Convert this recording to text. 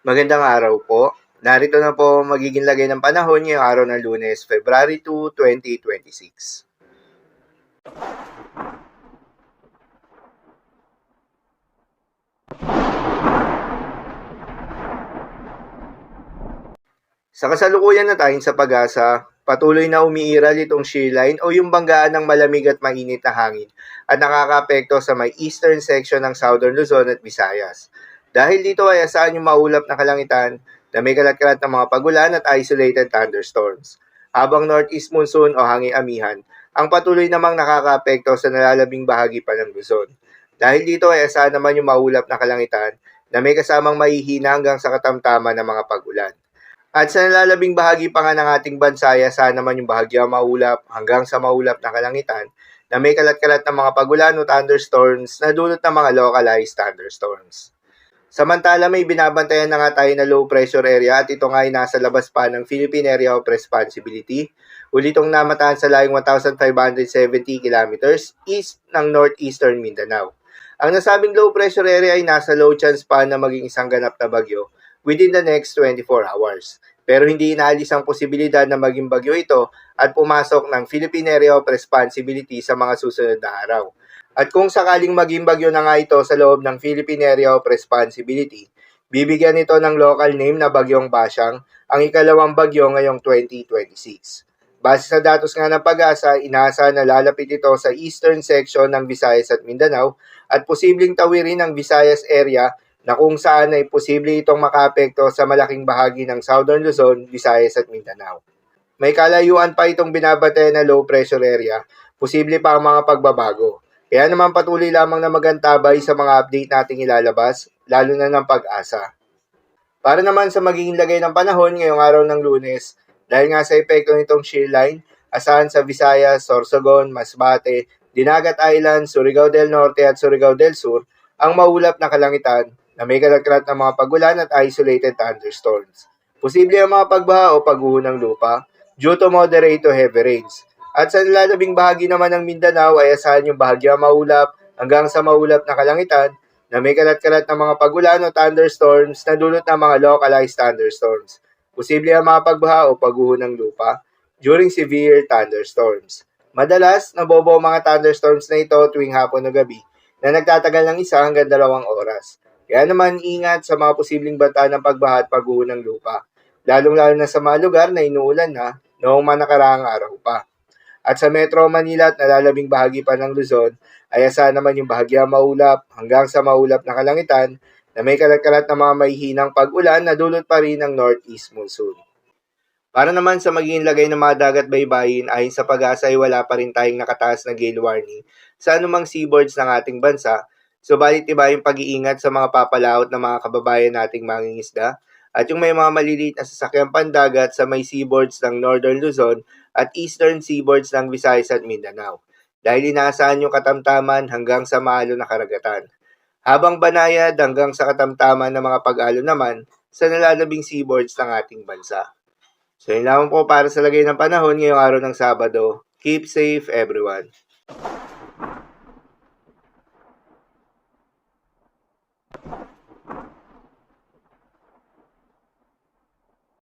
Magandang araw po. Narito na po ang magiging lagay ng panahon ngayong araw ng Lunes, February 2, 2026. Sa kasalukuyan na tayong sa pag-asa, patuloy na umiiral itong shear line o yung banggaan ng malamig at mainit na hangin at nakakaapekto sa may eastern section ng Southern Luzon at Visayas. Dahil dito ay asahan yung maulap na kalangitan na may kalat-kalat ng mga pagulan at isolated thunderstorms. Habang northeast monsoon o hangin amihan, ang patuloy namang nakakaapekto sa nalalabing bahagi pa ng Luzon. Dahil dito ay asahan naman yung maulap na kalangitan na may kasamang mahihina hanggang sa katamtaman ng mga pagulan. At sa nalalabing bahagi pa nga ng ating bansa, asahan naman yung bahagyang maulap hanggang sa maulap na kalangitan na may kalat-kalat ng mga pagulan o thunderstorms na dulot ng mga localized thunderstorms. Samantala, may binabantayan na nga tayo na low pressure area at ito nga ay nasa labas pa ng Philippine Area of Responsibility. Ulitong namataan sa layong 1,570 kilometers east ng northeastern Mindanao. Ang nasabing low pressure area ay nasa low chance pa na maging isang ganap na bagyo within the next 24 hours. Pero hindi inaalis ang posibilidad na maging bagyo ito at pumasok ng Philippine Area of Responsibility sa mga susunod na araw. At kung sakaling maging bagyo na nga ito sa loob ng Philippine Area of Responsibility, bibigyan ito ng local name na Bagyong Basyang, ang ikalawang bagyo ngayong 2026. Base sa datos nga ng pag-asa, inaasahan na lalapit ito sa eastern section ng Visayas at Mindanao at posibleng tawirin ng Visayas area na kung saan ay posible itong makaapekto sa malaking bahagi ng Southern Luzon, Visayas at Mindanao. May kalayuan pa itong binabantayan na low pressure area, posible pa ang mga pagbabago. Kaya naman patuloy lamang na magantabay sa mga update nating ilalabas, lalo na ng pag-asa. Para naman sa magiging lagay ng panahon ngayong araw ng Lunes, dahil nga sa epekto nitong shear line, asahan sa Visayas, Sorsogon, Masbate, Dinagat Island, Surigao del Norte at Surigao del Sur, ang maulap na kalangitan na may kalat-kalat ng mga pagulan at isolated thunderstorms. Posible ang mga pagbaha o pagguho ng lupa due to moderate to heavy rains. At sa nilalabing bahagi naman ng Mindanao ay asahan yung bahagyang maulap hanggang sa maulap na kalangitan na may kalat-kalat ng mga pagulan o thunderstorms na dulot ng mga localized thunderstorms. Posible ang mga pagbaha o pagguho ng lupa during severe thunderstorms. Madalas, nabobo ang mga thunderstorms na ito tuwing hapon o gabi na nagtatagal ng 1 hanggang 2 oras. Kaya naman ingat sa mga posibleng banta ng pagbaha at pagguho ng lupa, lalong-lalo na sa mga lugar na inuulan na noong mga nakaraang araw pa. At sa Metro Manila at nalalabing bahagi pa ng Luzon, ay asahan naman yung bahagyang maulap hanggang sa maulap na kalangitan na may kalat-kalat na mga mahihinang pag-ulan na dulot pa rin ng northeast monsoon. Para naman sa magiging lagay ng mga dagat baybayin, ayon sa pag-asa ay wala pa rin tayong nakataas na gale warning sa anumang seaboards ng ating bansa. Subalit iba yung pag-iingat sa mga papalaot ng mga kababayan nating mangingisda at yung may mga maliliit na sasakyang pandagat sa may seaboards ng Northern Luzon at Eastern seaboards ng Visayas at Mindanao dahil inaasahan yung katamtaman hanggang sa maalo na karagatan. Habang banayad hanggang sa katamtaman ng mga pag-alo naman sa nalalabing seaboards ng ating bansa. So yun lamang po para sa lagay ng panahon ngayong araw ng Sabado. Keep safe everyone.